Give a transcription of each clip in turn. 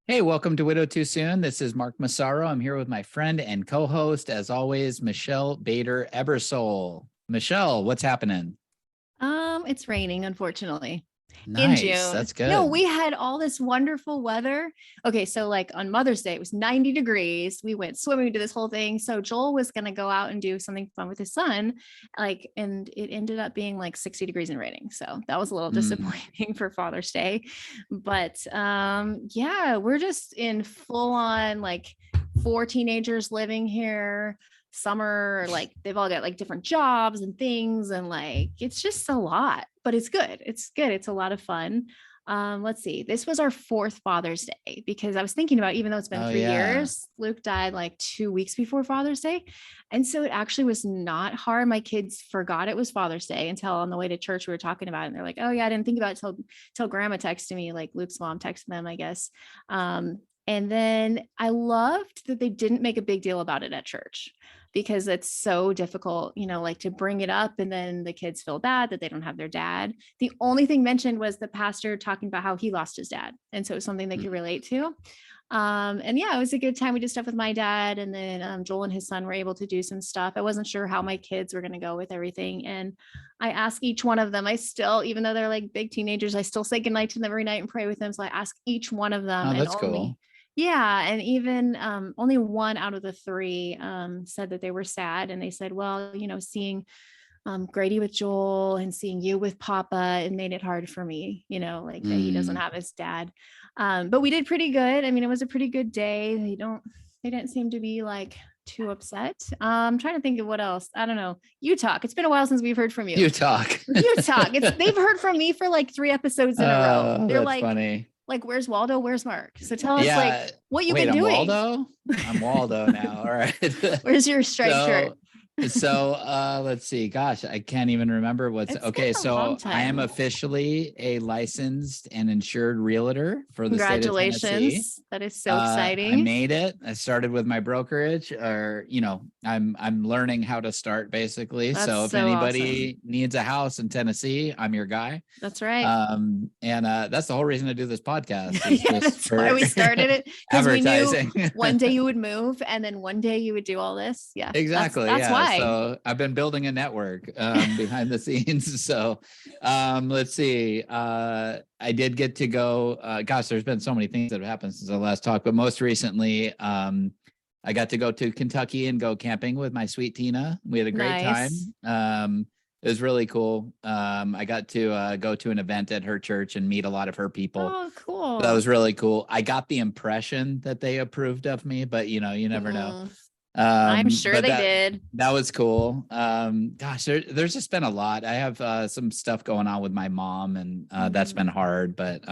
Hey, welcome to Widow Too Soon. This is Mark Massaro. I'm here with my friend and co-host, as always, Michelle Bader Ebersole. Michelle, what's happening? It's raining, unfortunately, in Nice. June. That's No, good. we had all this wonderful weather. Okay, so like on Mother's Day, it was 90 degrees. We went swimming to this whole thing. So Joel was gonna go out and do something fun with his son, and it ended up being like 60 degrees and raining. So that was a little Mm. disappointing for Father's Day. But yeah, we're just in full on like four teenagers living here. Summer, like they've all got like different jobs and things, and like it's just a lot, but it's good. It's good. It's a lot of fun. Let's see. This was our fourth Father's Day because I was thinking about, even though it's been Oh, three yeah. years, Luke died like 2 weeks before Father's Day. And so it actually was not hard. My kids forgot it was Father's Day until on the way to church we were talking about it. And they're like, oh yeah, I didn't think about it till grandma texted me, like Luke's mom texted them, I guess. And then I loved that they didn't make a big deal about it at church because it's so difficult, like to bring it up and then the kids feel bad that they don't have their dad. The only thing mentioned was the pastor talking about how he lost his dad. And so it's something they Mm. could relate to. And yeah, it was a good time. We did stuff with my dad, and then Joel and his son were able to do some stuff. I wasn't sure how my kids were going to go with everything. And I ask each one of them, I still, even though they're like big teenagers, I still say goodnight to them every night and pray with them. So I ask each one of them, Oh, and that's only cool. yeah, and even only one out of the three said that they were sad, and they said, "Well, seeing Grady with Joel and seeing you with Papa, it made it hard for me, like that he doesn't Mm. have his dad." But we did pretty good. I mean, it was a pretty good day. They didn't seem to be like too upset. I'm trying to think of what else. I don't know. You talk. It's been a while since we've heard from you. You talk. You talk. They've heard from me for like three episodes in a row. They're That's like, funny. where's Waldo? Where's Mark? So tell us like Yeah. what you've Wait, been I'm doing. Waldo? I'm Waldo now. All right. Where's your striped shirt? So let's see. Gosh, I can't even remember what's It's been okay. a long So I am time. officially a licensed and insured realtor for the state of Tennessee. Congratulations. That is so I exciting. made it. I started with my brokerage, or I'm learning how to start basically. That's So if so awesome. anybody needs a house in Tennessee, I'm your guy. That's right. And that's the whole reason to do this podcast is Yeah, just that's why for we started it, because we knew advertising. one day you would move and then one day you would do all this. Yeah, Exactly. that's Yeah. why. So I've been building a network behind the scenes. So let's see. I did get to go. Gosh, there's been so many things that have happened since the last talk, but most recently, I got to go to Kentucky and go camping with my sweet Tina. We had a great Nice. time. It was really cool. I got to go to an event at her church and meet a lot of her people. Oh, That cool. was really cool. I got the impression that they approved of me, but you never know. Mm, I'm sure But they that did. that was cool. Gosh, there's just been a lot. I have some stuff going on with my mom, and that's been Mhm. hard. But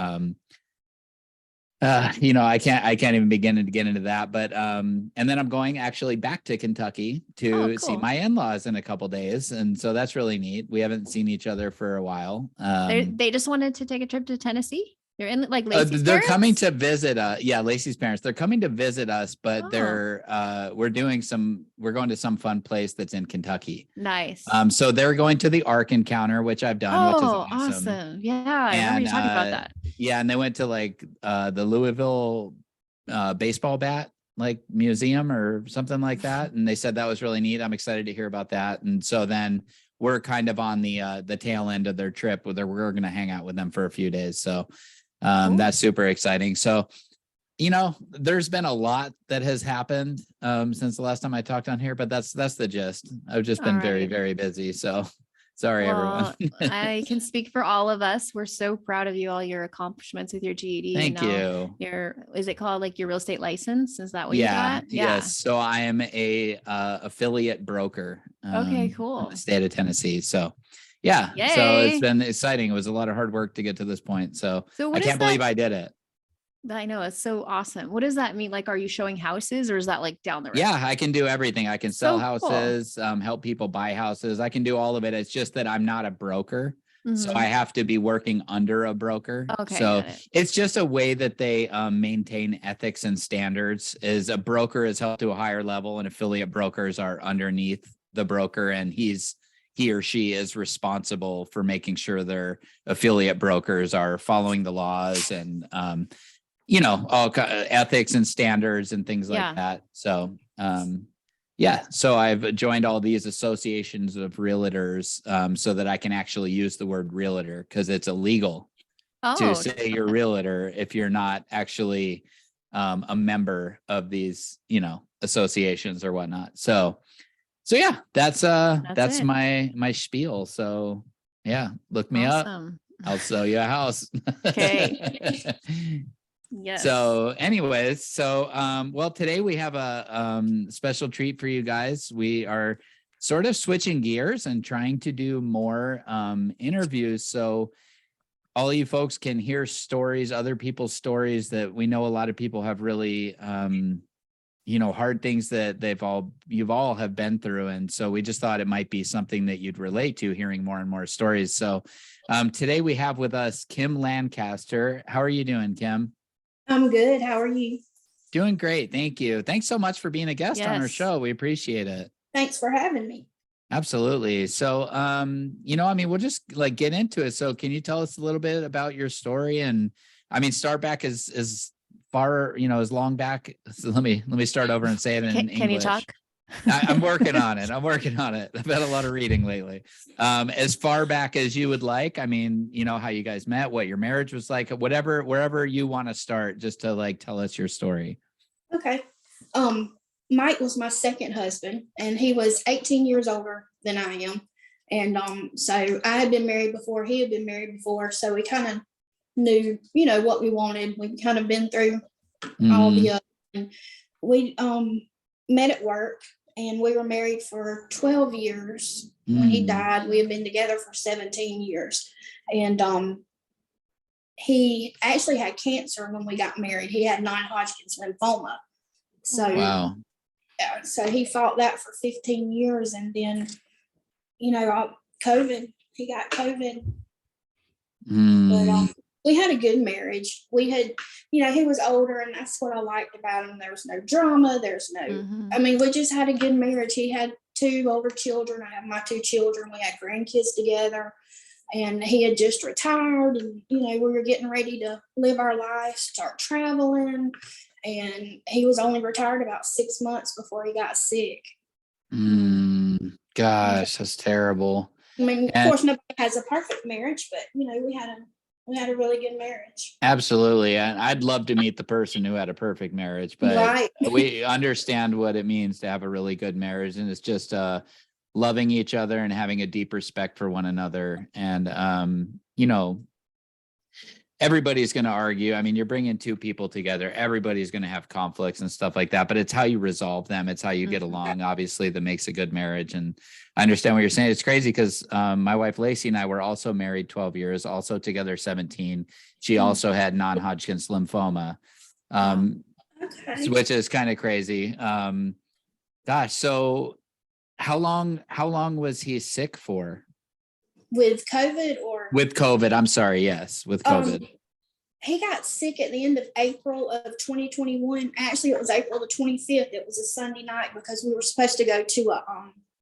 I can't even begin to get into that. But and then I'm going actually back to Kentucky Oh, to see cool. my in-laws in a couple days, and so that's really neat. We haven't seen each other for a while. They just wanted to take a trip to Tennessee. They're in like Lacey's They're coming parents. to visit yeah, Lacey's parents. They're coming to visit us, but Oh, we're going to some fun place that's in Kentucky. nice. So they're going to the Ark Encounter, which I've done, which is Oh, awesome. awesome. Yeah, I remember And you talking about that. yeah, and they went to like the Louisville baseball bat like museum or something like that. And they said that was really neat. I'm excited to hear about that. And so then we're kind of on the tail end of their trip where we're going to hang out with them for a few days. So Cool. that's super exciting. So, there's been a lot that has happened since the last time I talked on here, but that's the gist. I've just All been very, right. very busy. So sorry, everyone. Well, I can speak for all of us. We're so proud of you, all your accomplishments with your GED, and Thank now you. is it called like your real estate license? Is that what you Yeah, got? yes. Yeah. So I am a affiliate broker Okay, in the cool. state of Tennessee. So yeah, so it's Yay. been exciting. It was a lot of hard work to get to this point. So So I what is can't that? believe I did it. I know it's so awesome. What does that mean? Like, are you showing houses or is that like down the road? Yeah, I can do everything. I can sell So cool. houses, help people buy houses. I can do all of it. It's just that I'm not a broker. So I Hmm. have to be working under a broker. Okay, So got it. it's just a way that they maintain ethics and standards. Is a broker is held to a higher level, and affiliate brokers are underneath the broker, and he or she is responsible for making sure their affiliate brokers are following the laws and all ethics and standards and things like Yeah. that. So, yeah, so I've joined all these associations of realtors so that I can actually use the word realtor, because it's illegal to Oh, say you're a realtor if you're not actually a member of these, associations or whatnot. So yeah, that's it. my spiel. So yeah, look me up. Awesome. I'll sell you a house. Okay. Yes. So anyways, well, today we have a special treat for you guys. We are sort of switching gears and trying to do more interviews. So all you folks can hear stories, other people's stories that we know a lot of people have really hard things that you've all have been through. And so we just thought it might be something that you'd relate to, hearing more and more stories. So today we have with us Kim Lancaster. How are you doing, Kim? I'm good. How are you? Doing great. Thank you. Thanks so much for being a guest on our Yes. show. We appreciate it. Thanks for having me. Absolutely. So, we'll just get into it. So can you tell us a little bit about your story? And start back as far, as long back. So let me start over and say it in English. Can you talk? I'm working on it. I've had a lot of reading lately. As far back as you would like. How you guys met, what your marriage was like, wherever you want to start, just to tell us your story. Okay. Mike was my second husband, and he was 18 years older than I am. And so I had been married before, he had been married before. So we kind of knew, what we wanted. We kind of been through all the other. And we met at work, and we were married for 12 years. When he died, we had been together for 17 years. And he actually had cancer when we got married. He had non-Hodgkin's lymphoma. So, wow. So he fought that for 15 years. And then, COVID, he got COVID. But we had a good marriage. We had, he was older, and that's what I liked about him. There was no drama. There's no, we just had a good marriage. He had 2 older children. I have my 2 children. We had grandkids together, and he had just retired, and, we were getting ready to live our life, start traveling. And he was only retired about 6 months before he got sick. Gosh, that's terrible. Of course, nobody has a perfect marriage, but we had a really good marriage. Absolutely. And I'd love to meet the person who had a perfect marriage, but right. We understand what it means to have a really good marriage. And it's just loving each other and having a deep respect for one another. And, everybody's going to argue. You're bringing 2 people together. Everybody's going to have conflicts and stuff like that, but it's how you resolve them. It's how you get along, obviously, that makes a good marriage. And I understand what you're saying. It's crazy because my wife, Lacey, and I were also married 12 years, also together 17. She also had non-Hodgkin's lymphoma, which is kind of crazy. Gosh. So how long was he sick for? With COVID or? With COVID. I'm sorry. Yes. With COVID. He got sick at the end of April of 2021. Actually, it was April the 25th. It was a Sunday night because we were supposed to go to a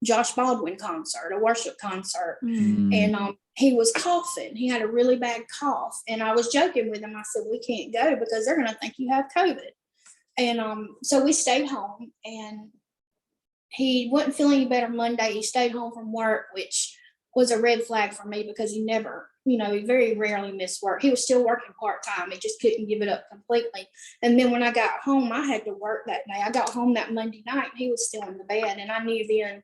Josh Baldwin concert, a worship concert. And he was coughing. He had a really bad cough. And I was joking with him. I said, we can't go because they're going to think you have COVID. And so we stayed home, and he wasn't feeling any better Monday. He stayed home from work, which was a red flag for me because he never, he very rarely missed work. He was still working part-time. He just couldn't give it up completely. And then when I got home, I had to work that day. I got home that Monday night, and he was still in the bed. And I knew then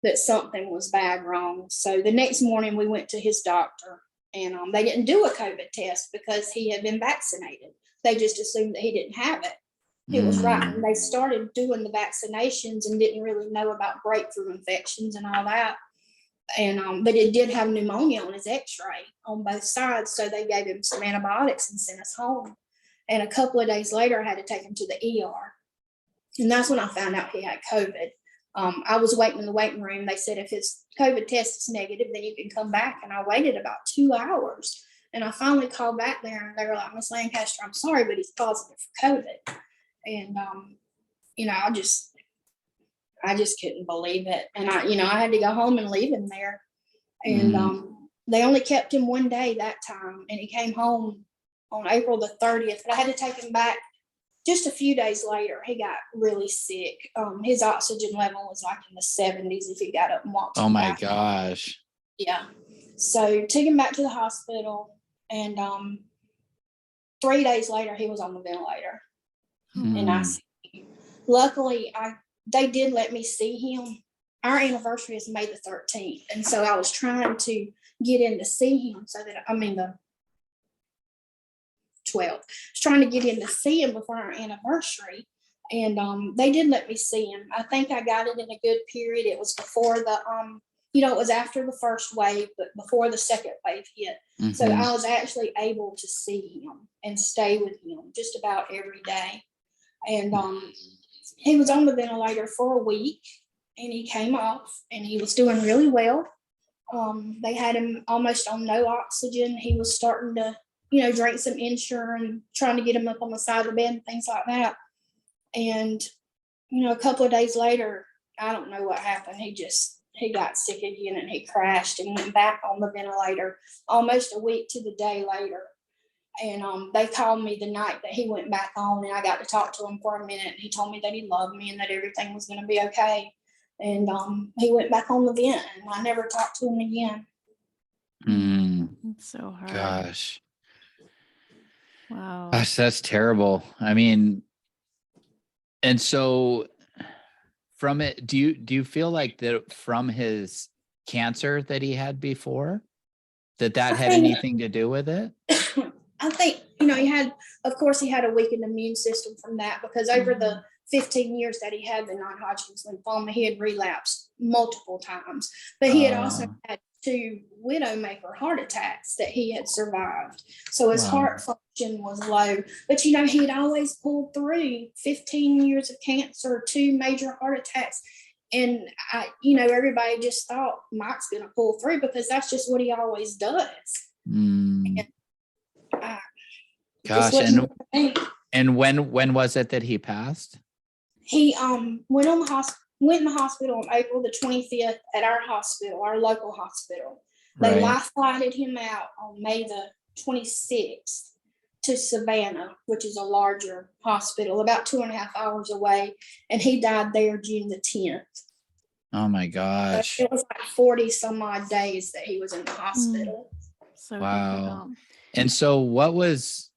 that something was bad wrong. So the next morning we went to his doctor, and they didn't do a COVID test because he had been vaccinated. They just assumed that he didn't have it. It was right when they started doing the vaccinations and didn't really know about breakthrough infections and all that. And but it did have pneumonia on his x-ray on both sides. So they gave him some antibiotics and sent us home. And a couple of days later, I had to take him to the ER. And that's when I found out he had COVID. I was waiting in the waiting room. They said, if his COVID test is negative, then you can come back. And I waited about 2 hours. And I finally called back there, and they were like, Miss Lancaster, I'm sorry, but he's positive for COVID. And, I just couldn't believe it. And I had to go home and leave him there. And they only kept him one day that time. And he came home on April the 30th, but I had to take him back just a few days later. He got really sick. His oxygen level was like in the 70s if he got up and walked. Oh my gosh. Yeah. So took him back to the hospital, and 3 days later he was on the ventilator. And luckily they did let me see him. Our anniversary is May the 13th. And so I was trying to get in to see him the 12th. I was trying to get in to see him before our anniversary. And they did let me see him. I think I got it in a good period. It was before the, it was after the first wave, but before the second wave hit. So I was actually able to see him and stay with him just about every day. And he was on the ventilator for a week, and he came off, and he was doing really well. They had him almost on no oxygen. He was starting to, drink some Ensure and trying to get him up on the side of the bed and things like that. And, a couple of days later, I don't know what happened. He got sick again, and he crashed and went back on the ventilator almost a week to the day later. And they called me the night that he went back on, and I got to talk to him for a minute. And he told me that he loved me and that everything was going to be okay. And he went back on the vent, and I never talked to him again. It's so hard. Gosh. Wow. Gosh, that's terrible. I mean, and so from it, do you feel like that from his cancer that he had before, that had anything to do with it? I think, he had a weakened immune system from that, because over the 15 years that he had the non-Hodgkin's lymphoma, he had relapsed multiple times. But he had also had 2 widowmaker heart attacks that he had survived. So his heart function was low. But, he had always pulled through 15 years of cancer, 2 major heart attacks. And, everybody just thought Mike's going to pull through because that's just what he always does. And, gosh, and when was it that he passed? He went in the hospital on April the 25th at our hospital, our local hospital. They life flighted him out on May the 26th to Savannah, which is a larger hospital, about 2.5 hours away, and he died there June the 10th. Oh my gosh! It was like 40 some odd days that he was in the hospital. So wow. difficult. And so, what was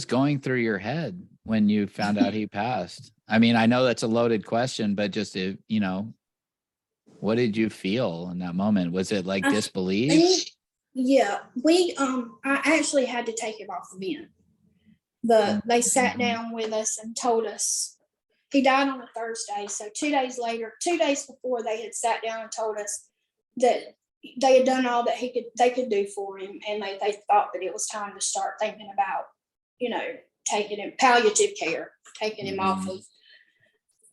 going through your head when you found out he passed? I mean, I know that's a loaded question, but just what did you feel in that moment? Was it like disbelief? Yeah, I actually had to take him off the vent. They sat down with us and told us he died on a Thursday. So 2 days before, they had sat down and told us that they had done all that they could do for him, and they thought that it was time to start thinking about, taking him palliative care, taking him off of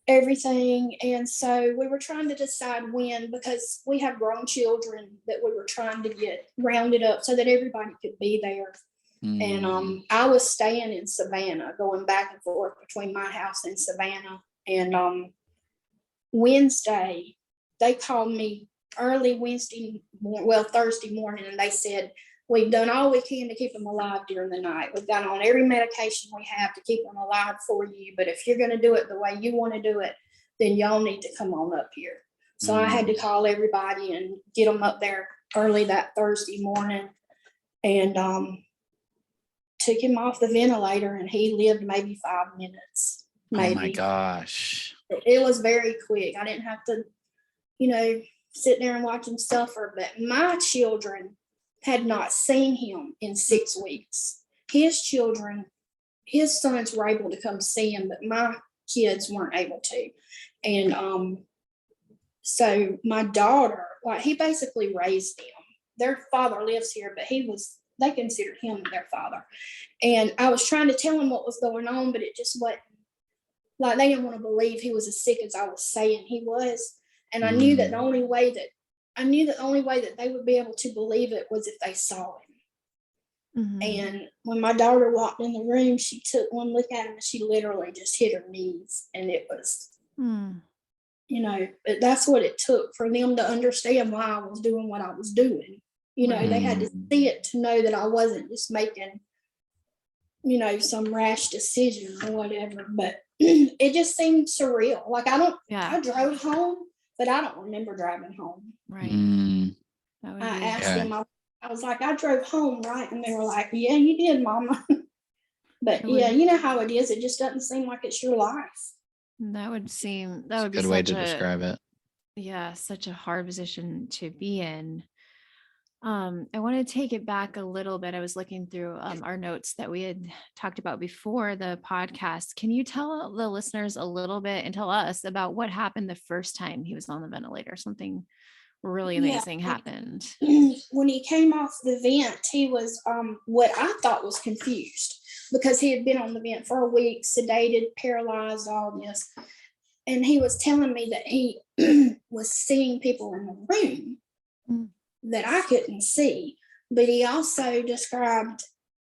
everything. And so we were trying to decide when, because we have grown children that we were trying to get rounded up so that everybody could be there. And I was staying in Savannah, going back and forth between my house and Savannah. And Wednesday, they called me early Thursday morning, and they said, we've done all we can to keep him alive during the night. We've got on every medication we have to keep him alive for you. But if you're going to do it the way you want to do it, then y'all need to come on up here. So I had to call everybody and get them up there early that Thursday morning, and took him off the ventilator, and he lived maybe 5 minutes. Maybe. Oh my gosh. It was very quick. I didn't have to, sit there and watch him suffer. But my children had not seen him in 6 weeks. His sons were able to come see him, but my kids weren't able to. And so my daughter, he basically raised them. Their father lives here, but they considered him their father. And I was trying to tell them what was going on, but it just wasn't, they didn't want to believe he was as sick as I was saying he was. And I knew that the only way that they would be able to believe it was if they saw him. And when my daughter walked in the room, she took one look at him, and she literally just hit her knees. And it was, but that's what it took for them to understand why I was doing what I was doing. They had to see it to know that I wasn't just making some rash decision or whatever, but it just seemed surreal. Like I drove home, but I don't remember driving home. Right. That I asked them, I was like, I drove home, right? And they were like, yeah, you did, Mama. But yeah, you know how it is. It just doesn't seem like it's your life. That would be a good way to describe it. Yeah, such a hard position to be in. I want to take it back a little bit. I was looking through our notes that we had talked about before the podcast. Can you tell the listeners a little bit and tell us about what happened the first time he was on the ventilator? Something really amazing happened. When he came off the vent, he was what I thought was confused because he had been on the vent for a week, sedated, paralyzed, all this. And he was telling me that he was seeing people in the room that I couldn't see. But he also described,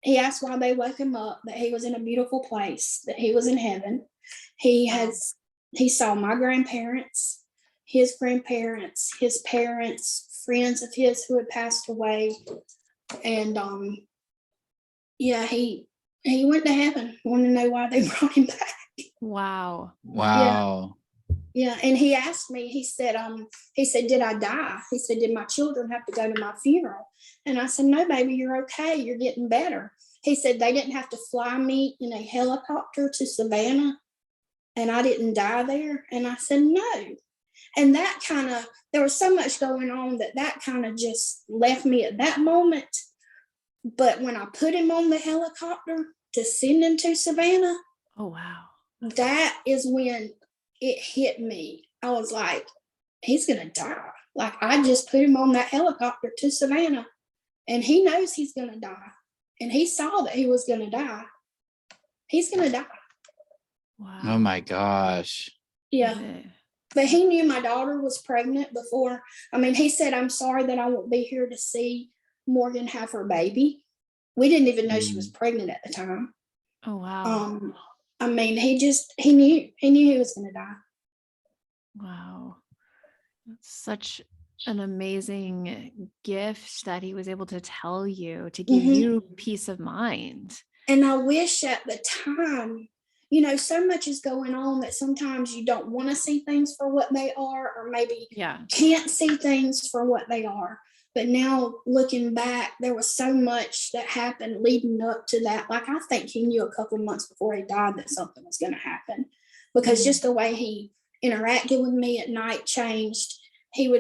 he asked why they woke him up, that he was in a beautiful place, that he was in heaven. He saw my grandparents, his grandparents, his parents, friends of his who had passed away. And he went to heaven. Want to know why they brought him back? Wow. Yeah, and he asked me, he said, did I die? He said, did my children have to go to my funeral? And I said, no, baby, you're okay. You're getting better. He said, they didn't have to fly me in a helicopter to Savannah and I didn't die there. And I said, no. And that there was so much going on that kind of just left me at that moment. But when I put him on the helicopter to send him to Savannah, oh, wow. That is when it hit me. I was like, he's going to die. Like, I just put him on that helicopter to Savannah and he knows he's going to die. And he saw that he was going to die. He's going to die. Wow. Oh my gosh. Yeah. But he knew my daughter was pregnant before. I mean, he said, I'm sorry that I won't be here to see Morgan have her baby. We didn't even know she was pregnant at the time. Oh, wow. I mean, he knew he was going to die. Wow. That's such an amazing gift that he was able to tell you, to give you peace of mind. And I wish at the time, so much is going on that sometimes you don't want to see things for what they are, or maybe can't see things for what they are. But now looking back, there was so much that happened leading up to that. Like, I think he knew a couple of months before he died that something was going to happen, because just the way he interacted with me at night changed. He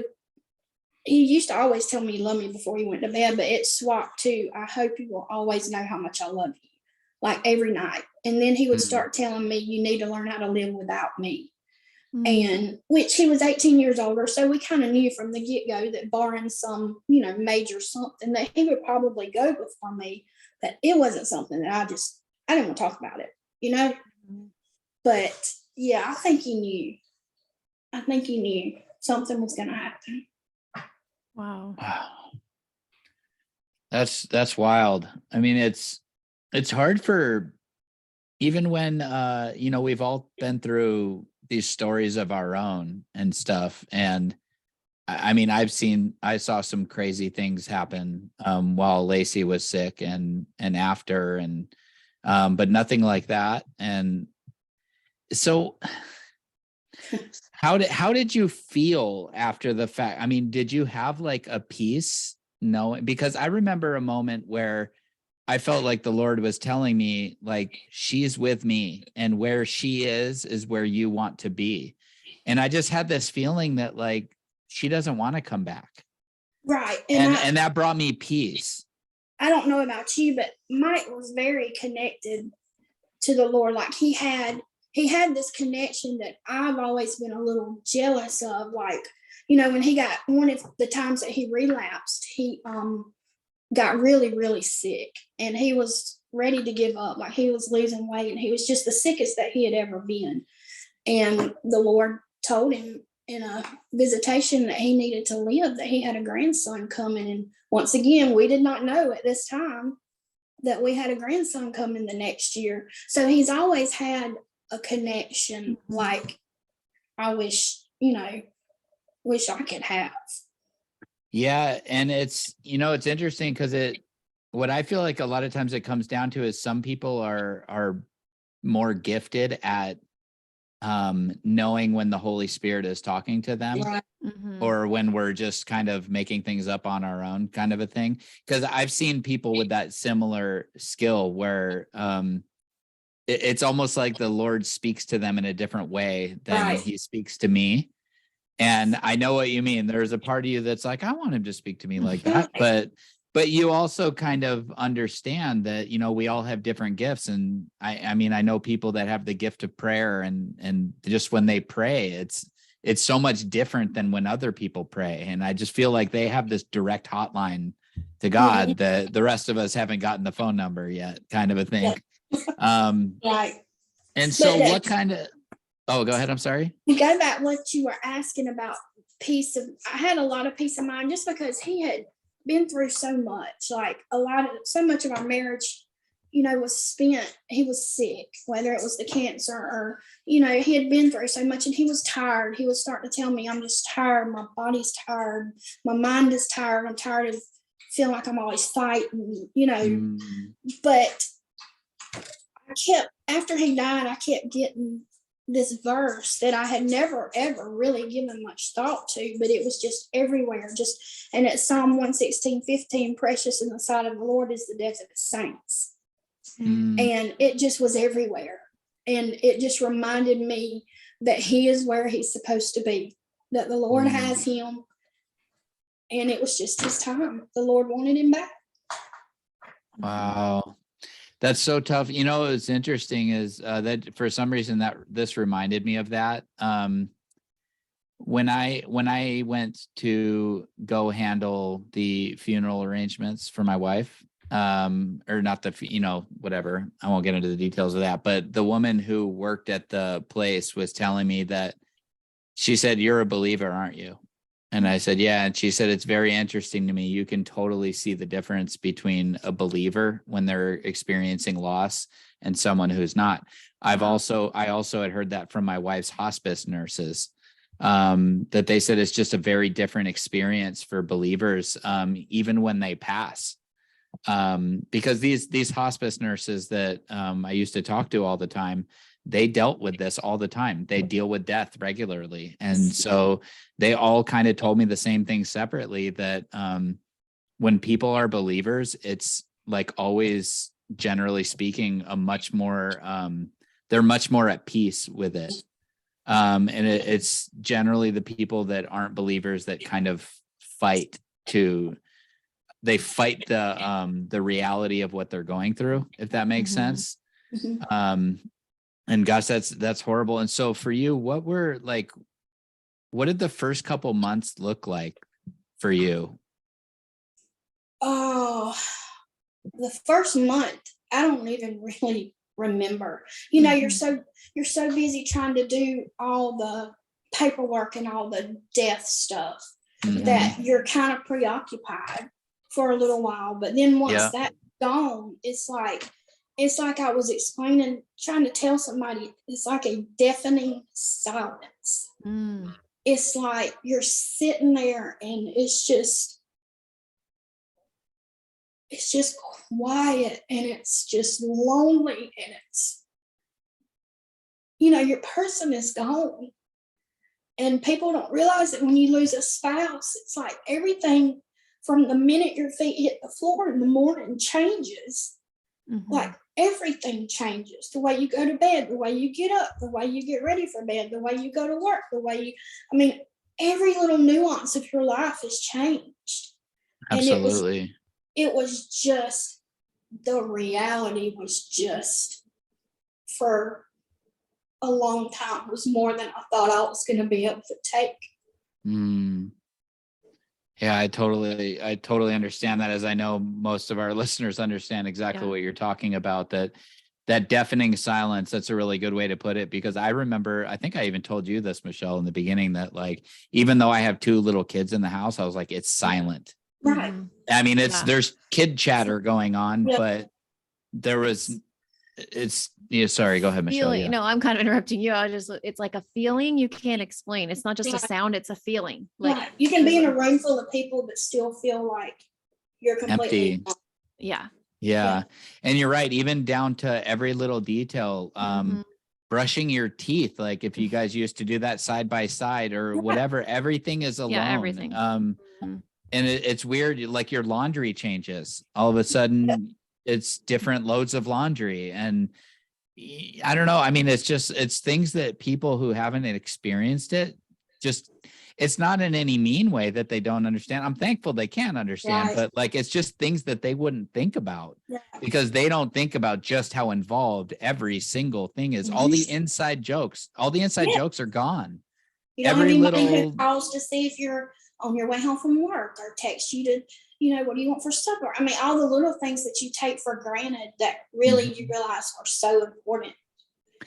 used to always tell me he loved me before he went to bed, but it swapped to, I hope you will always know how much I love you, like every night. And then he would start telling me, you need to learn how to live without me. And which he was 18 years older. So we kind of knew from the get-go that barring some, major something, that he would probably go before me, that it wasn't something that I didn't want to talk about it, But yeah, I think he knew something was going to happen. Wow. That's wild. I mean, it's hard for, even when, we've all been through these stories of our own and stuff. And I mean, I saw some crazy things happen while Lacey was sick and after, and but nothing like that. And so how did you feel after the fact? I mean, did you have like a peace? No, because I remember a moment where I felt like the Lord was telling me, like, she's with me, and where she is where you want to be. And I just had this feeling that, like, she doesn't want to come back. Right. And that brought me peace. I don't know about you, but Mike was very connected to the Lord. Like, he had this connection that I've always been a little jealous of. Like, when he got, one of the times that he relapsed, he got really, really sick, and he was ready to give up. Like, he was losing weight, and he was just the sickest that he had ever been. And the Lord told him in a visitation that he needed to live, that he had a grandson coming. And once again, we did not know at this time that we had a grandson coming the next year. So he's always had a connection, like, I wish I could have. Yeah. And it's, it's interesting because what I feel like a lot of times it comes down to is some people are more gifted at knowing when the Holy Spirit is talking to them. Right. Or when we're just kind of making things up on our own, kind of a thing. Because I've seen people with that similar skill where it's almost like the Lord speaks to them in a different way than Right. he speaks to me. And I know what you mean. There's a part of you that's like, I want him to speak to me like that. But you also kind of understand that, we all have different gifts. And I mean, I know people that have the gift of prayer and just when they pray, it's so much different than when other people pray. And I just feel like they have this direct hotline to God that the rest of us haven't gotten the phone number yet, kind of a thing. Right. And so what kind of, oh, go ahead. I'm sorry. To go back what you were asking about I had a lot of peace of mind just because he had been through so much, like so much of our marriage, was spent, he was sick, whether it was the cancer or, he had been through so much and he was tired. He was starting to tell me, I'm just tired. My body's tired. My mind is tired. I'm tired of feeling like I'm always fighting, but after he died, I kept getting this verse that I had never, ever really given much thought to, but it was just everywhere. And it's Psalm 116:15, precious in the sight of the Lord is the death of his saints. And it just was everywhere. And it just reminded me that he is where he's supposed to be, that the Lord has him. And it was just his time. The Lord wanted him back. Wow. That's so tough. What's interesting is that for some reason that this reminded me of that. When I went to go handle the funeral arrangements for my wife, or not whatever, I won't get into the details of that, but the woman who worked at the place was telling me that she said, "You're a believer, aren't you?" And I said, "Yeah." And she said, "It's very interesting to me. You can totally see the difference between a believer when they're experiencing loss and someone who's not." I also had heard that from my wife's hospice nurses, that they said it's just a very different experience for believers, even when they pass. Because these hospice nurses that I used to talk to all the time, they dealt with this all the time. They deal with death regularly. And so they all kind of told me the same thing separately, that when people are believers, it's like always, generally speaking, a much more, they're much more at peace with it. And it's generally the people that aren't believers that kind of fight the reality of what they're going through, if that makes sense. And gosh, that's horrible. And so for you, what did the first couple months look like for you? Oh, the first month, I don't even really remember. You're so busy trying to do all the paperwork and all the death stuff that you're kind of preoccupied for a little while. But then once that's gone, it's like I was trying to tell somebody, it's like a deafening silence. It's like you're sitting there and it's just quiet and it's just lonely and it's, your person is gone. And people don't realize that when you lose a spouse, it's like everything from the minute your feet hit the floor in the morning changes. Like everything changes. The way you go to bed, the way you get up, the way you get ready for bed, the way you go to work, every little nuance of your life has changed. Absolutely. And it was just, the reality was just, for a long time, was more than I thought I was going to be able to take. Yeah, I totally understand that, as I know most of our listeners understand exactly what you're talking about, that deafening silence. That's a really good way to put it, because I remember, I think I even told you this, Michelle, in the beginning, that like, even though I have 2 little kids in the house, I was like, it's silent. Right. I mean, there's kid chatter going on, but sorry, go ahead, Michelle. Feeling, no, I'm kind of interrupting you. It's like a feeling you can't explain. It's not just a sound, it's a feeling. Like you can be in a room full of people but still feel like you're completely empty. Yeah. Yeah. And you're right, even down to every little detail. Mhm. Brushing your teeth, like if you guys used to do that side by side or Yeah. whatever, everything is alone. everything. Mhm. And it's weird, like your laundry changes. All of a sudden, it's different loads of laundry. And I don't know. I mean, it's things that people who haven't experienced it just, it's not in any mean way that they don't understand. I'm thankful they can understand, Right. but like, it's just things that they wouldn't think about Yeah. because they don't think about just how involved every single thing is. All the inside jokes Yeah. jokes are gone. You don't Every have anybody little, who calls to see if you're on your way home from work or text you to, what do you want for supper? I mean, all the little things that you take for granted that really you realize are so important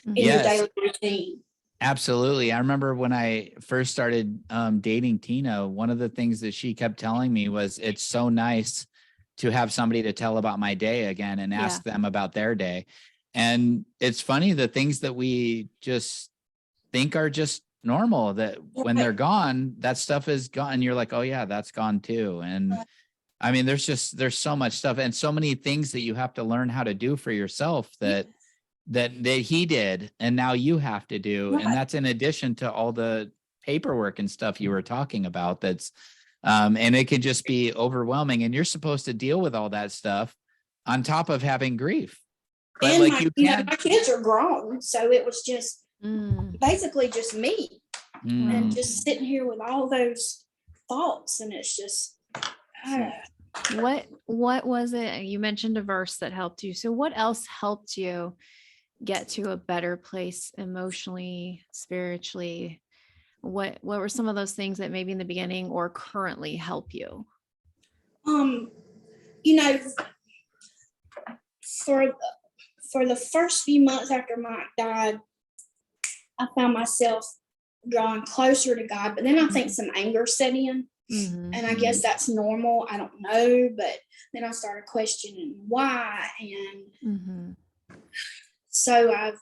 in your Yes. daily routine. Absolutely. I remember when I first started dating Tina, one of the things that she kept telling me was it's so nice to have somebody to tell about my day again and ask them about their day. And it's funny, the things that we just think are just normal, that when they're gone, that stuff is gone. And you're like, oh yeah, that's gone too. And I mean, there's so much stuff and so many things that you have to learn how to do for yourself that he did and now you have to do. And that's in addition to all the paperwork and stuff you were talking about. That's and it could just be overwhelming, and you're supposed to deal with all that stuff on top of having grief. But And like you can't, my kids are grown, so it was just Mm. basically just me and Mm. just sitting here with all those thoughts, and it's just What was it? You mentioned a verse that helped you. So what else helped you get to a better place emotionally, spiritually? What were some of those things that maybe in the beginning or currently help you? you know, for the first few months after Mike died, I found myself drawing closer to God, but then I think some anger set in. Mhm. And I guess that's normal. I don't know. But then I started questioning why. And Mhm. so I've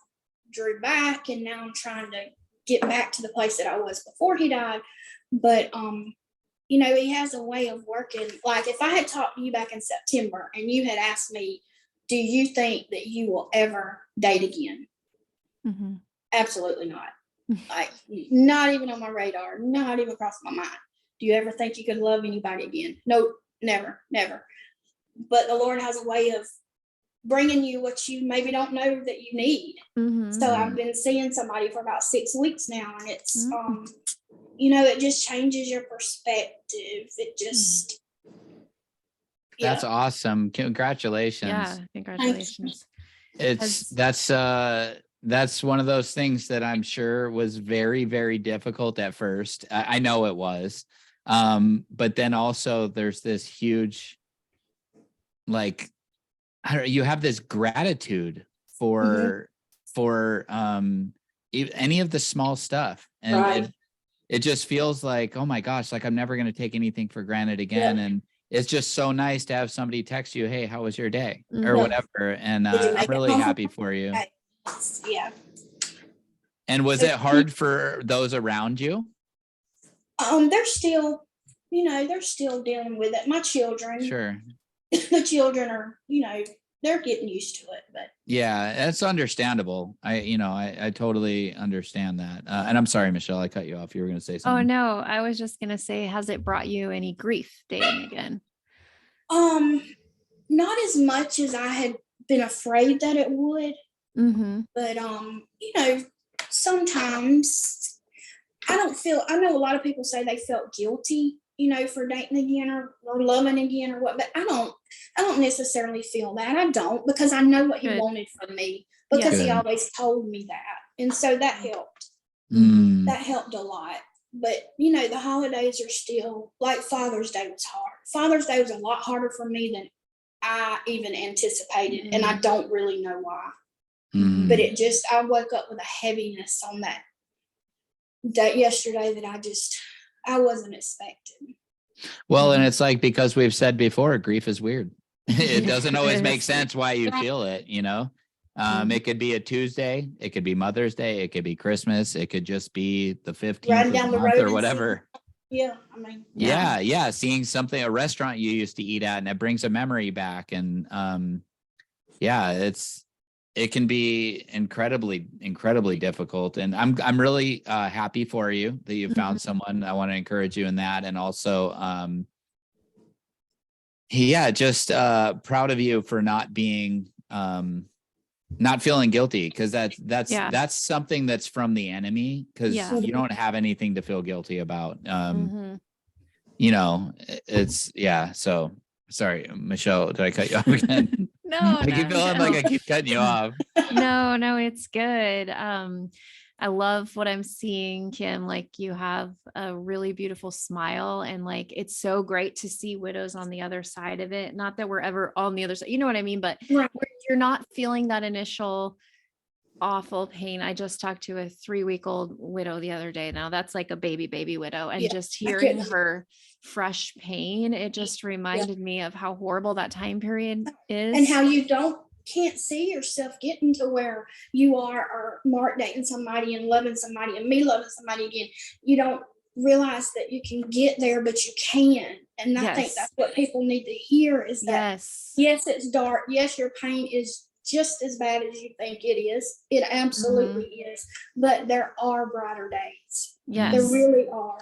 drew back, and now I'm trying to get back to the place that I was before he died. But he has a way of working. Like if I had talked to you back in September and you had asked me, do you think that you will ever date again? Mhm. Absolutely not. Like not even on my radar, not even across my mind. Do you ever think you could love anybody again? Nope, never. But the Lord has a way of bringing you what you maybe don't know that you need. Mhm. So I've been seeing somebody for about 6 weeks now, and it's Mhm. it just changes your perspective. It just that's awesome. Congratulations. Yeah, congratulations. That's one of those things that I'm sure was very, very difficult at first. I know it was. But then also there's this huge, like, you have this gratitude for any of the small stuff. And Right. it just feels like, oh my gosh, like I'm never going to take anything for granted again. Yeah. And it's just so nice to have somebody text you, hey, how was your day or Mhm. whatever. And Did you I'm make it really home? happy for you. Okay. Yeah. And was it hard for those around you? They're still, they're still dealing with it. My children, Sure. the children are, they're getting used to it, but Yeah, that's understandable. I totally understand that. And I'm sorry, Michelle, I cut you off. You were going to say Oh something. no, I was just gonna say, has it brought you any grief dating again? not as much as I had been afraid that it would, Mm-hmm. but sometimes I know a lot of people say they felt guilty, for dating again or loving again or what, but I don't necessarily feel that. I don't, because I know what he Good. wanted from me, because he Good. always told me that. And so that helped. Mm. That helped a lot. But the holidays are still, like Father's Day was hard. Father's Day was a lot harder for me than I even anticipated. And I don't really know why. Mm. But I woke up with a heaviness on that day yesterday that I wasn't expecting. Well, and it's like, because we've said before, grief is weird. It doesn't always make Yes. sense why you feel it, It could be a Tuesday, it could be Mother's Day, it could be Christmas, it could just be the 15th Riding of the down the month road or and whatever. Yeah, I mean, Yeah. Seeing something, a restaurant you used to eat at, and it brings a memory back. And yeah, it can be incredibly difficult. And I'm really happy for you that you found someone. I want to encourage you in that. And also yeah, just proud of you for not being not feeling guilty, because that's something that's from the enemy, because you don't have anything to feel guilty about. You know, it's so sorry, Michelle, did I cut you off again? No, I keep feeling like I keep cutting you off. No, it's good. I love what I'm seeing, Kim. Like, you have a really beautiful smile, and like, it's so great to see widows on the other side of it. Not that we're ever on the other side, you know what I mean? But right. you're not feeling that initial awful pain. I just talked to a 3-week-old widow the other day. Now that's like a baby widow. And just hearing her fresh pain, it just reminded me of how horrible that time period is. And how you can't see yourself getting to where you are, or Mark dating somebody and loving somebody and me loving somebody again. You don't realize that you can get there, but you can. And I think that's what people need to hear, is that yes, it's dark. Yes, your pain is just as bad as you think it is. It absolutely is. But there are brighter days. Yes. There really are.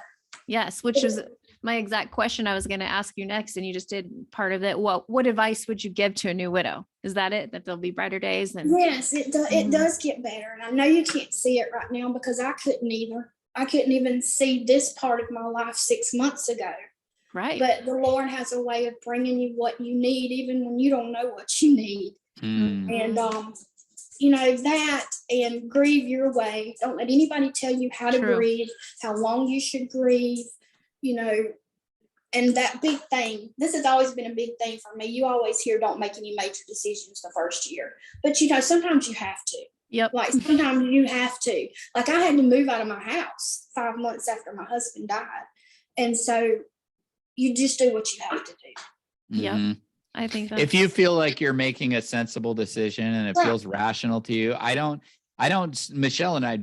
Yes, which is my exact question I was going to ask you next, and you just did part of it. What advice would you give to a new widow? Is that it? That there'll be brighter days? And yes, it does. It does get better, and I know you can't see it right now, because I couldn't either. I couldn't even see this part of my life 6 months ago. Right. But the Lord has a way of bringing you what you need, even when you don't know what you need. And that, and grieve your way. Don't let anybody tell you how to grieve, how long you should grieve, and that big thing. This has always been a big thing for me. You always hear, don't make any major decisions the first year, but sometimes you have to. Yep. Like, sometimes you have to. Like, I had to move out of my house 5 months after my husband died, and so you just do what you have to do. Yep. I think if you feel like you're making a sensible decision and it feels rational to you, Michelle and I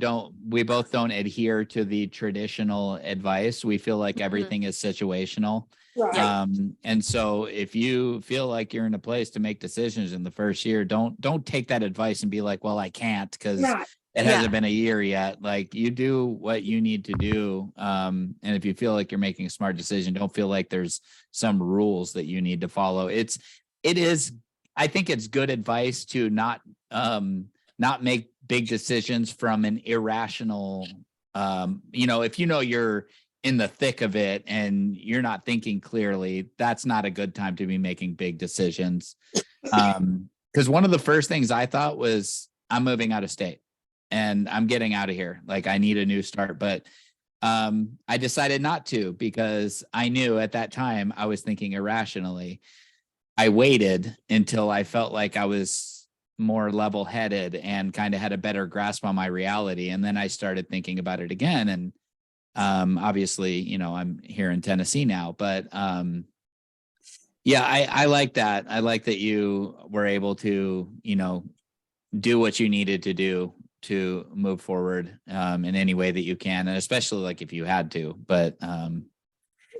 we both don't adhere to the traditional advice. We feel like everything is situational. Right. And so if you feel like you're in a place to make decisions in the first year, don't take that advice and be like, well, I can't, because it hasn't been a year yet. Like, you do what you need to do. And if you feel like you're making a smart decision, don't feel like there's some rules that you need to follow. I think it's good advice to not make big decisions from an irrational, if you're in the thick of it and you're not thinking clearly, that's not a good time to be making big decisions. Because one of the first things I thought was, I'm moving out of state and I'm getting out of here. Like, I need a new start. But I decided not to, because I knew at that time I was thinking irrationally. I waited until I felt like I was more level-headed and kind of had a better grasp on my reality. And then I started thinking about it again. And obviously, I'm here in Tennessee now, but I like that. I like that you were able to, do what you needed to do to move forward in any way that you can, and especially like if you had to. But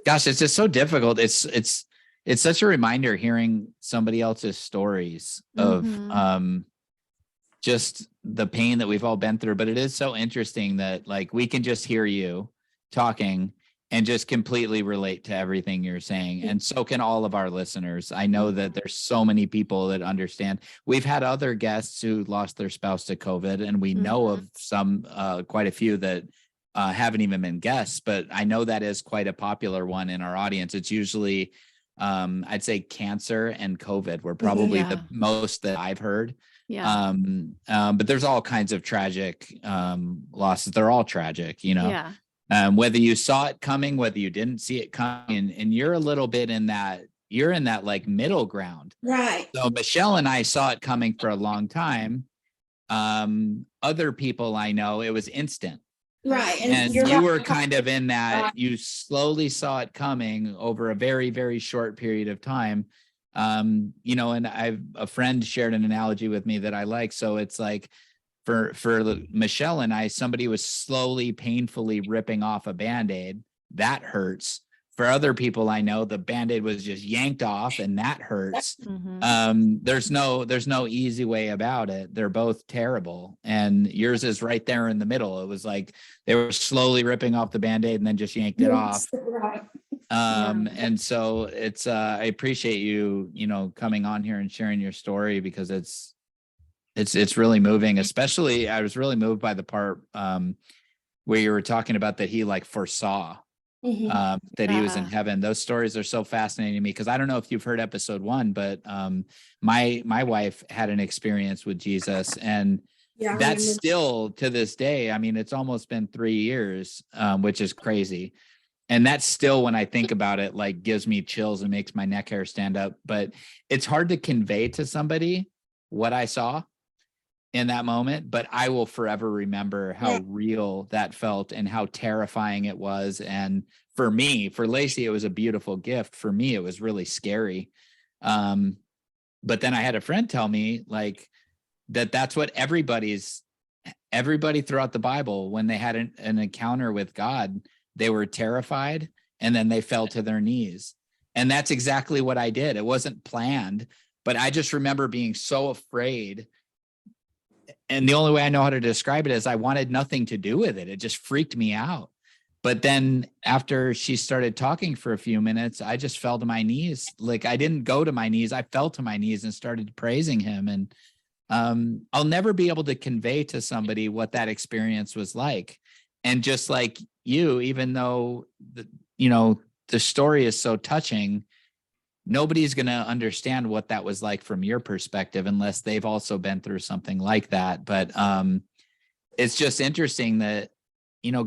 gosh, it's just so difficult. It's such a reminder hearing somebody else's stories of just the pain that we've all been through. But it is so interesting that, like, we can just hear you talking and just completely relate to everything you're saying. And so can all of our listeners. I know that there's so many people that understand. We've had other guests who lost their spouse to COVID, and we know of some, quite a few that haven't even been guests, but I know that is quite a popular one in our audience. It's usually, I'd say, cancer and COVID were probably the most that I've heard. Yeah. But there's all kinds of tragic losses. They're all tragic, whether you saw it coming, whether you didn't see it coming, and you're a little bit in that, like middle ground. Right. So Michelle and I saw it coming for a long time. Other people I know, it was instant. Right. And you were kind of in that, you slowly saw it coming over a very, very short period of time. And a friend shared an analogy with me that I like. So it's like, for Michelle and I, somebody was slowly, painfully ripping off a Band-Aid. that hurts. For other people I know, the Band-Aid was just yanked off and that hurts. There's no easy way about it. They're both terrible. And yours is right there in the middle. It was like they were slowly ripping off the Band-Aid and then just yanked it off. Right. And so it's I appreciate you, coming on here and sharing your story, because it's really moving. Especially I was really moved by the part where you were talking about that he like foresaw that he was in heaven. Those stories are so fascinating to me, because I don't know if you've heard episode 1, but my wife had an experience with Jesus, and that's still to this day. I mean, it's almost been 3 years, which is crazy. And that's still, when I think about it, like gives me chills and makes my neck hair stand up. But it's hard to convey to somebody what I saw in that moment, but I will forever remember how real that felt and how terrifying it was. And for me, for Lacey, it was a beautiful gift. For me, it was really scary. But then I had a friend tell me like that's what everybody throughout the Bible, when they had an encounter with God, they were terrified and then they fell to their knees. And that's exactly what I did. It wasn't planned, but I just remember being so afraid. And the only way I know how to describe it is I wanted nothing to do with it. It just freaked me out. But then after she started talking for a few minutes, I just fell to my knees. Like I didn't go to my knees. I fell to my knees and started praising him. And I'll never be able to convey to somebody what that experience was like. And just like you, even though the story is so touching, nobody's going to understand what that was like from your perspective unless they've also been through something like that. But it's just interesting that,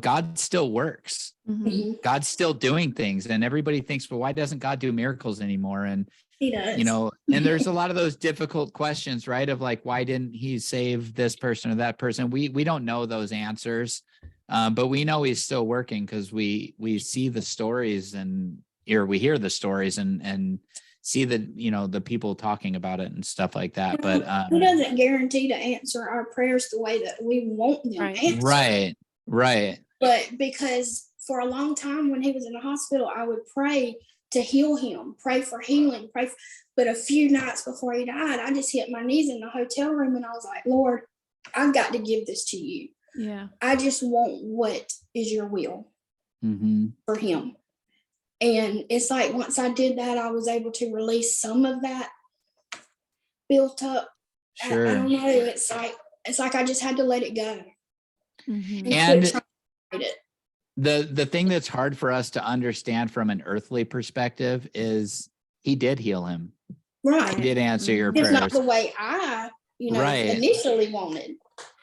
God still works. God's still doing things. And everybody thinks, well, why doesn't God do miracles anymore? And, he does. And there's a lot of those difficult questions, right? Of like, why didn't he save this person or that person? We don't know those answers. But we know he's still working, because we see the stories we hear the stories and see the people talking about it and stuff like that. But he doesn't guarantee to answer our prayers the way that we want them answered. Right. But because for a long time when he was in the hospital, I would pray to heal him, pray for healing, but a few nights before he died, I just hit my knees in the hotel room and I was like, Lord, I've got to give this to you. Yeah. I just want what is your will for him. And it's like once I did that, I was able to release some of that built up. Sure. I don't know. It's like I just had to let it go. And the thing that's hard for us to understand from an earthly perspective is he did heal him. Right. He did answer your prayers. It's not the way I, initially wanted.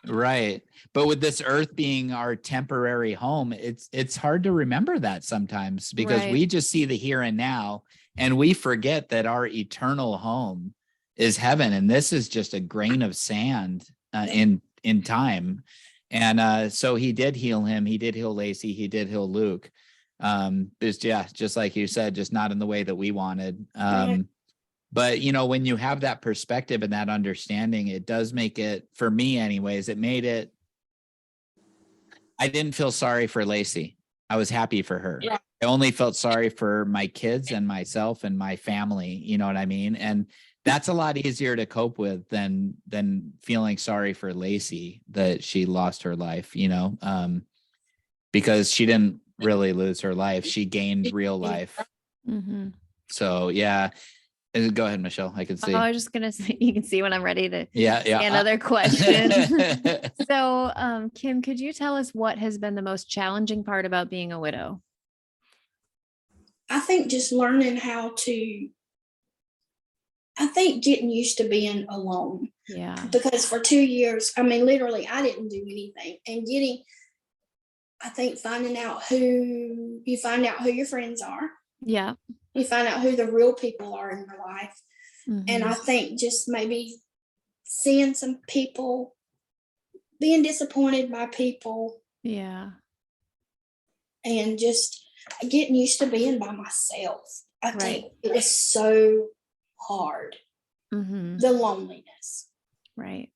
Right. But with this earth being our temporary home, it's hard to remember that sometimes, because we just see the here and now and we forget that our eternal home is heaven. And this is just a grain of sand in time. And so he did heal him. He did heal Lacey. He did heal Luke. Just like you said, just not in the way that we wanted. But, when you have that perspective and that understanding, it does make it, for me anyways, I didn't feel sorry for Lacey. I was happy for her. Yeah. I only felt sorry for my kids and myself and my family. You know what I mean? And that's a lot easier to cope with than feeling sorry for Lacey that she lost her life, because she didn't really lose her life. She gained real life. So, yeah. Go ahead, Michelle. I can see. I was just going to say, you can see when I'm ready to say another question. So, Kim, could you tell us what has been the most challenging part about being a widow? I think just learning getting used to being alone. Yeah. Because for 2 years, literally, I didn't do anything. And finding out who your friends are. Yeah. You find out who the real people are in your life. And I think just maybe seeing some people, being disappointed by people. Yeah. And just getting used to being by myself. I think it was so hard. The loneliness. Right.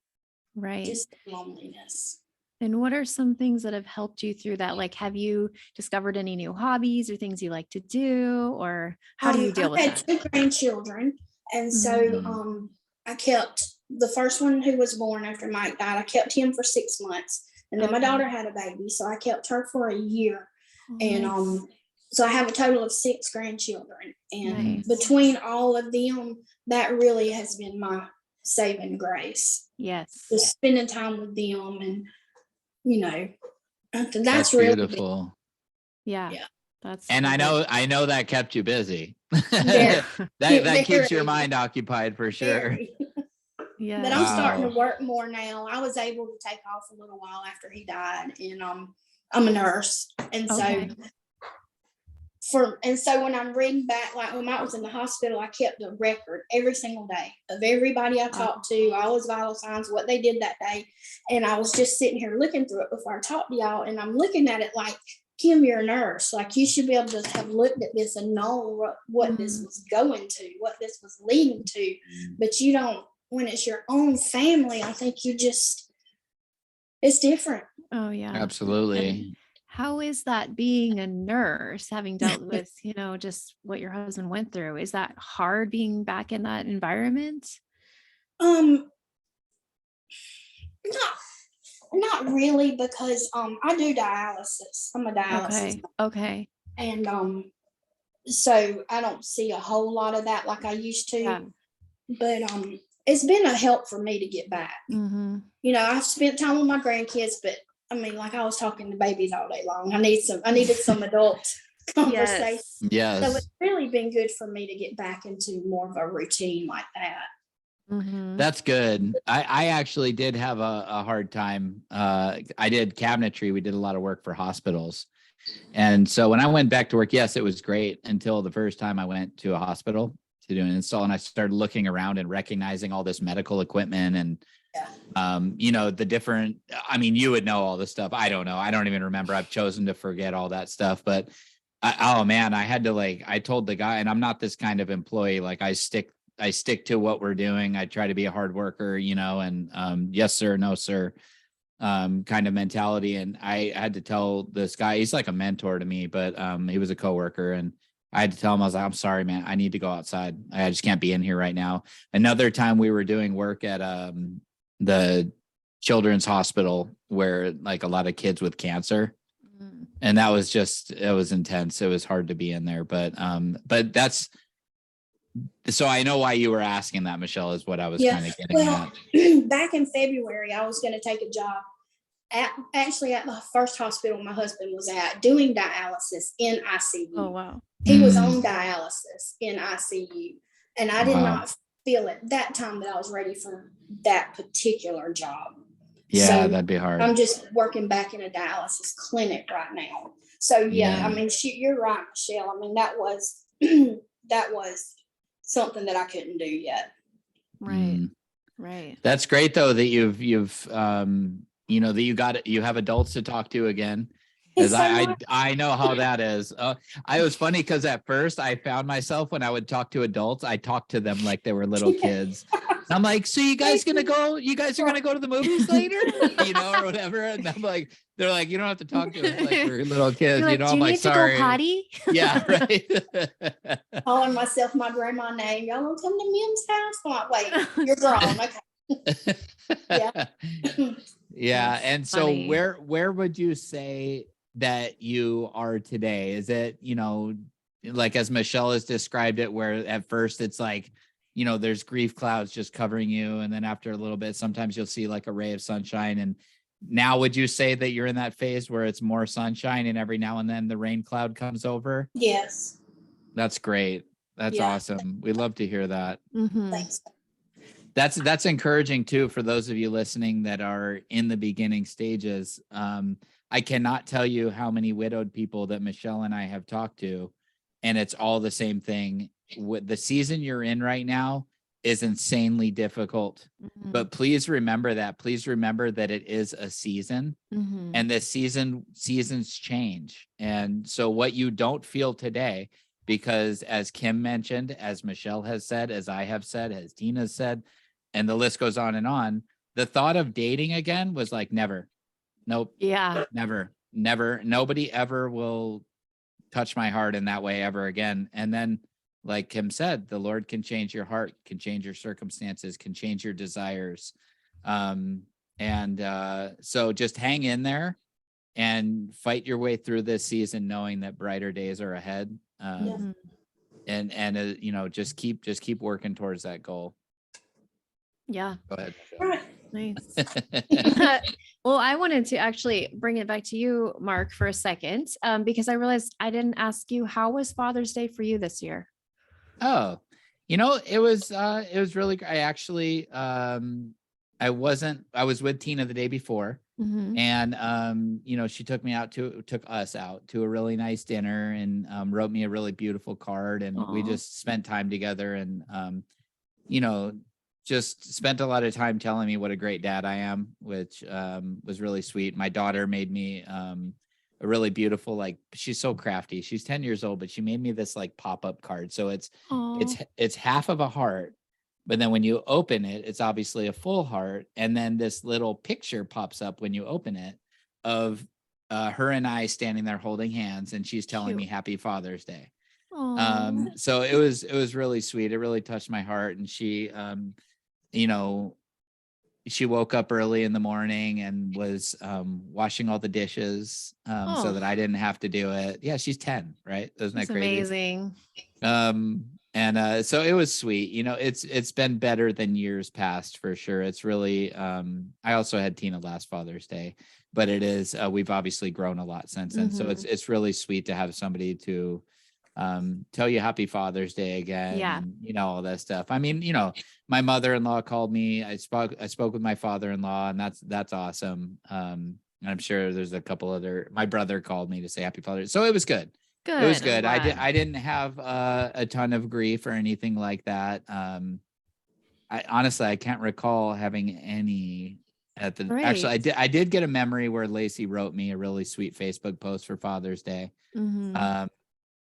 Just loneliness. And what are some things that have helped you through that? Like, have you discovered any new hobbies or things you like to do, or how do you deal with I had that? 2 grandchildren, and so Mhm. I kept the first one who was born after Mike died. I kept him for 6 months, and then my Okay. daughter had a baby, so I kept her for a year, Oh, and nice. so I have a total of 6 grandchildren, and Nice. between all of them, that really has been my saving grace. Yes. Just spending time with them, and you know, That's that's really been, beautiful. Yeah. yeah, That's And so good. I know that kept you busy. very, That keeps your very, mind occupied for sure. very. But I'm Yes. starting to Wow. work more now. I was able to take off a little while after he died, and I'm a nurse, and so Okay. when I'm reading back, like when I was in the hospital, I kept a record every single day of everybody I Wow. talked to, all his vital signs, what they did that day, and I was just sitting here looking through it before I talked to y'all, and I'm looking at it like, Kim, you're a nurse. Like you should be able to have looked at this and known what this Mm. was going to, what this was leading to, but you don't. When it's your own family, I think it's different. Oh, yeah. And Absolutely. how is that being a nurse, having dealt with, just what your husband went through? Is that hard being back in that environment? Um, not not really, because I do dialysis. I'm a dialysis, Okay. Okay. and so I don't see a whole lot of that like I used Yeah. to. But it's been a help for me to get back. Mm-hmm. I've spent time with my grandkids, but I mean, like I was talking to babies all day long. I needed some adult conversation. Yes. So Yes. it's really been good for me to get back into more of a routine like that. Mm-hmm. That's good. I actually did have a hard time. I did cabinetry. We did a lot of work for hospitals. And so when I went back to work, yes, it was great until the first time I went to a hospital to do an install, and I started looking around and recognizing all this medical equipment and Yeah. the different, I mean, you would know all this stuff. I don't know. I don't even remember. I've chosen to forget all that stuff, but oh man, I had to I told the guy, and I'm not this kind of employee. Like I stick to what we're doing. I try to be a hard worker, and yes, sir, no, sir, kind of mentality. And I had to tell this guy, he's like a mentor to me, but he was a coworker, and I had to tell him, I was like, I'm sorry, man, I need to go outside. I just can't be in here right now. Another time we were doing work at the children's hospital where like a lot of kids with cancer. Mm. And that was it was intense. It was hard to be in there, but that's, so I know why you were asking that, Michelle, is what I was kind of getting at. Back in February, I was going to take a job actually at the first hospital my husband was at, doing dialysis in ICU. Oh, wow. He was on dialysis in ICU, and I did Wow. not feel at that time that I was ready for that particular job. Yeah, So that'd be hard. I'm just working back in a dialysis clinic right now. So yeah. I mean, you're right, Michelle. I mean, that was that was something that I couldn't do yet. Right. Right. That's great though that you've that you have adults to talk to again. Because I know how that is. I was funny because at first I found myself when I would talk to adults, I talked to them like they were little kids. I'm like, so you guys are gonna go to the movies later, or whatever. And I'm like, they're like, you don't have to talk to us like we're little kids, You're like, do I'm you like, need sorry. to go potty? Yeah, right. Calling myself my grandma name. Y'all want to come to Mim's house? I'm like, wait, you're grown. Okay. Yeah. Yeah. That's And funny. so where would you say that you are today? Is it, like as Michelle has described it, where at first it's like, there's grief clouds just covering you. And then after a little bit, sometimes you'll see like a ray of sunshine. And now would you say that you're in that phase where it's more sunshine and every now and then the rain cloud comes over? Yes. That's great. That's awesome. We love to hear that. Mm-hmm. Thanks. That's encouraging too for those of you listening that are in the beginning stages. I cannot tell you how many widowed people that Michelle and I have talked to, and it's all the same thing. With the season you're in right now is insanely difficult, but please remember that. Please remember that it is a season, and the seasons change. And so what you don't feel today, because as Kim mentioned, as Michelle has said, as I have said, as Tina said, and the list goes on and on, the thought of dating again was like never. Nope. Yeah. Never. Nobody ever will touch my heart in that way ever again. And then, like Kim said, the Lord can change your heart, can change your circumstances, can change your desires. So just hang in there and fight your way through this season, knowing that brighter days are ahead. Mhm. Just keep working towards that goal. Yeah. Go ahead, Right. Nice. Michelle. Well, I wanted to actually bring it back to you, Mark, for a second, because I realized I didn't ask you, how was Father's Day for you this year? Oh, it was really great. I actually, I was with Tina the day before, Mhm. and she took us out to a really nice dinner, and wrote me a really beautiful card, and we Aw. just spent time together, and you know just spent a lot of time telling me what a great dad I am, which was really sweet. My daughter made me a really beautiful, like, she's so crafty. She's 10 years old, but she made me this like pop-up card. So Aw. it's half of a heart, but then when you open it, it's obviously a full heart, and then this little picture pops up when you open it of her and I standing there holding hands, and she's telling me Cute. Happy Father's Day. Aw. So it was really sweet. It really touched my heart. And you know, she woke up early in the morning and was washing all the dishes so that Oh, I didn't have to do it. Yeah, she's 10, right? Isn't that that's crazy? amazing. So it was sweet. It's been better than years past for sure. It's really I also had Tina last Father's Day, but it is we've obviously grown a lot since then. So Mhm. it's really sweet to have somebody to tell you Happy Father's Day again, Yeah. and all that stuff. I mean, my mother-in-law called me. I spoke with my father-in-law, and that's awesome. And I'm sure there's a couple other, my brother called me to say Happy Father's. So it was good. It was Good. I'm good. glad. I didn't have a ton of grief or anything like that. I honestly, I can't recall having any actually, Great. I did get a memory where Lacey wrote me a really sweet Facebook post for Father's Day. Mhm.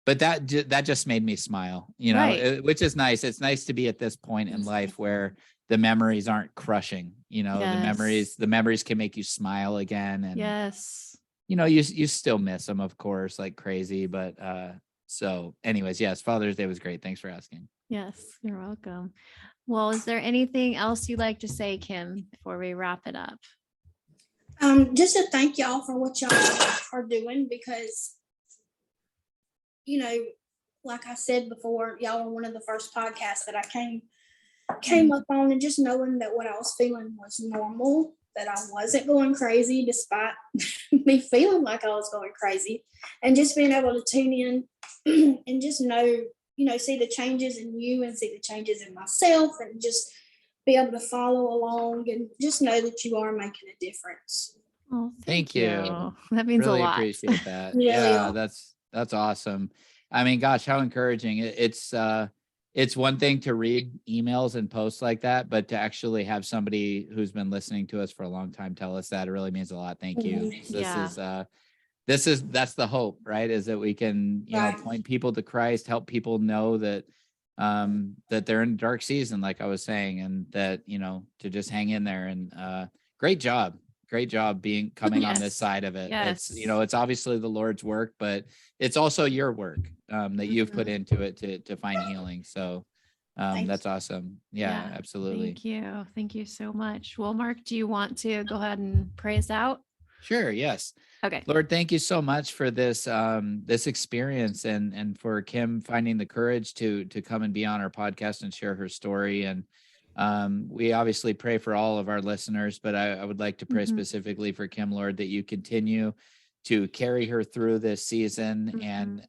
But that just made me smile, Right. which is nice. It's nice to be at this point in life where the memories aren't crushing. Yes. The memories can make you smile again, and Yes. you still miss them, of course, like crazy. But so, anyways, yes, Father's Day was great. Thanks for asking. Yes. You're welcome. Well, is there anything else you'd like to say, Kim, before we wrap it up? Just to thank y'all for what y'all are doing, because like I said before, y'all were one of the first podcasts that I came up on, and just knowing that what I was feeling was normal, that I wasn't going crazy despite me feeling like I was going crazy, and just being able to tune in and just know, see the changes in you and see the changes in myself, and just be able to follow along and just know that you are making a difference. Oh, Thank thank you. you. That means a Really lot. appreciate that. Really Yeah, are. that's awesome. I mean, gosh, how encouraging. It's one thing to read emails and posts like that, but to actually have somebody who's been listening to us for a long time tell us that, it really means a lot. Thank you. Yeah. That's the hope, right? Is that we can, Right. point people to Christ, help people know that that they're in a dark season, like I was saying, and that, to just hang in there. And great job. Great job coming on this Yes. side of it. Yes. It's obviously the Lord's work, but it's also your work that you've put Mhm. into it to find healing. So Thank that's awesome. Yeah, absolutely. Thank you. Thank you so much. Well, Mark, do you want to go ahead and pray us out? Sure. Yes. Okay. Lord, thank you so much for this experience, and for Kim finding the courage to come and be on our podcast and share her story. And we obviously pray for all of our listeners, but I would like to pray Mhm. specifically for Kim, Lord, that you continue to carry her through this season, Mhm. and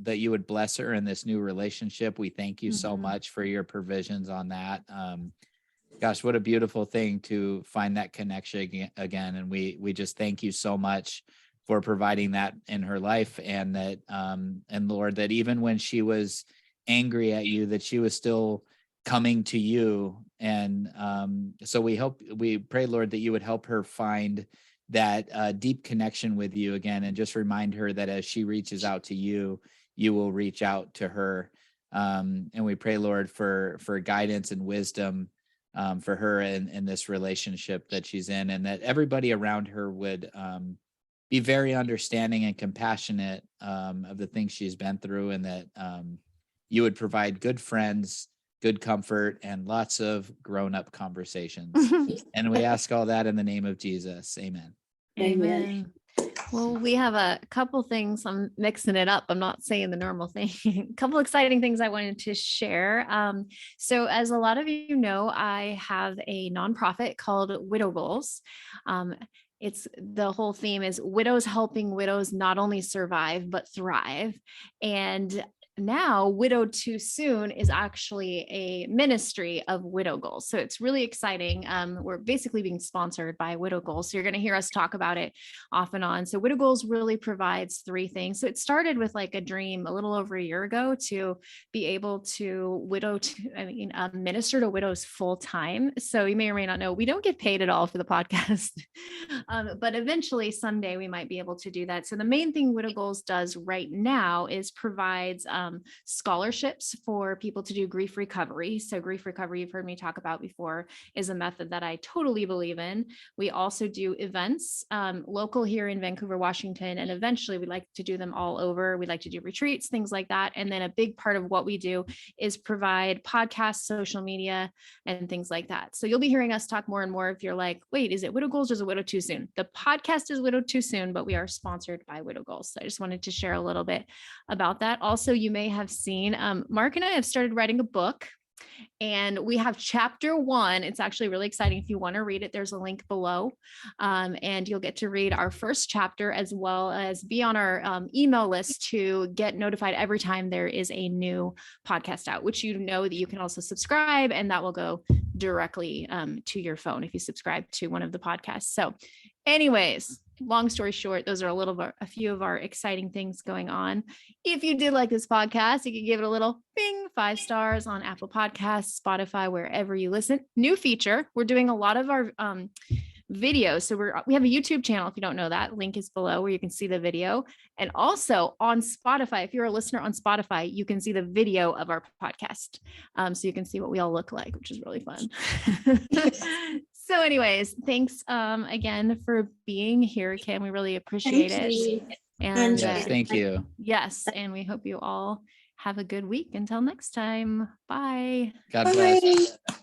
that you would bless her in this new relationship. We thank you so Mhm. much for your provisions on that. Gosh, what a beautiful thing to find that connection again. And we just thank you so much for providing that in her life. And that and Lord, that even when she was angry at you, that she was still coming to you. And so we pray, Lord, that you would help her find that deep connection with you again, and just remind her that as she reaches out to you, you will reach out to her. And we pray, Lord, for guidance and wisdom for her in this relationship that she's in, and that everybody around her would be very understanding and compassionate of the things she's been through, and that you would provide good friends, good comfort, and lots of grown-up conversations. And we ask all that in the name of Jesus. Amen. Amen. Well, we have a couple things. I'm mixing it up. I'm not saying the normal thing. A couple exciting things I wanted to share. So as a lot of you know, I have a nonprofit called Widow Goals. It's the whole theme is widows helping widows not only survive, but thrive. And now Widowed Too Soon is actually a ministry of Widow Goals. So it's really exciting. We're basically being sponsored by Widow Goals. So you're going to hear us talk about it off and on. So Widow Goals really provides three things. So it started with like a dream a little over a year ago to be able to minister to widows full time. So you may or may not know, we don't get paid at all for the podcast, but eventually someday we might be able to do that. So the main thing Widow Goals does right now is provides scholarships for people to do grief recovery. So grief recovery, you've heard me talk about before, is a method that I totally believe in. We also do events local here in Vancouver, Washington, and eventually we'd like to do them all over. We'd like to do retreats, things like that. And then a big part of what we do is provide podcasts, social media, and things like that. So you'll be hearing us talk more and more if you're like, wait, is it Widow Goals or is it Widow Too Soon? The podcast is Widow Too Soon, but we are sponsored by Widow Goals. So I just wanted to share a little bit about that. Also, you may have seen Mark and I have started writing a book, and we have chapter 1. It's actually really exciting. If you want to read it, there's a link below, and you'll get to read our first chapter, as well as be on our email list to get notified every time there is a new podcast out, which you know that you can also subscribe, and that will go directly to your phone if you subscribe to one of the podcasts. So anyways, long story short, those are a few of our exciting things going on. If you did like this podcast, you can give it a little bing, 5 stars on Apple Podcasts, Spotify, wherever you listen. New feature, we're doing a lot of our videos. So we have a YouTube channel. If you don't know that, link is below where you can see the video. And also on Spotify, if you're a listener on Spotify, you can see the video of our podcast. So you can see what we all look like, which is really fun. So anyways, thanks again for being here, Kim. We really appreciate it. And Yes, thank you. yes, and we hope you all have a good week. Until next time. Bye. God bless. Bye.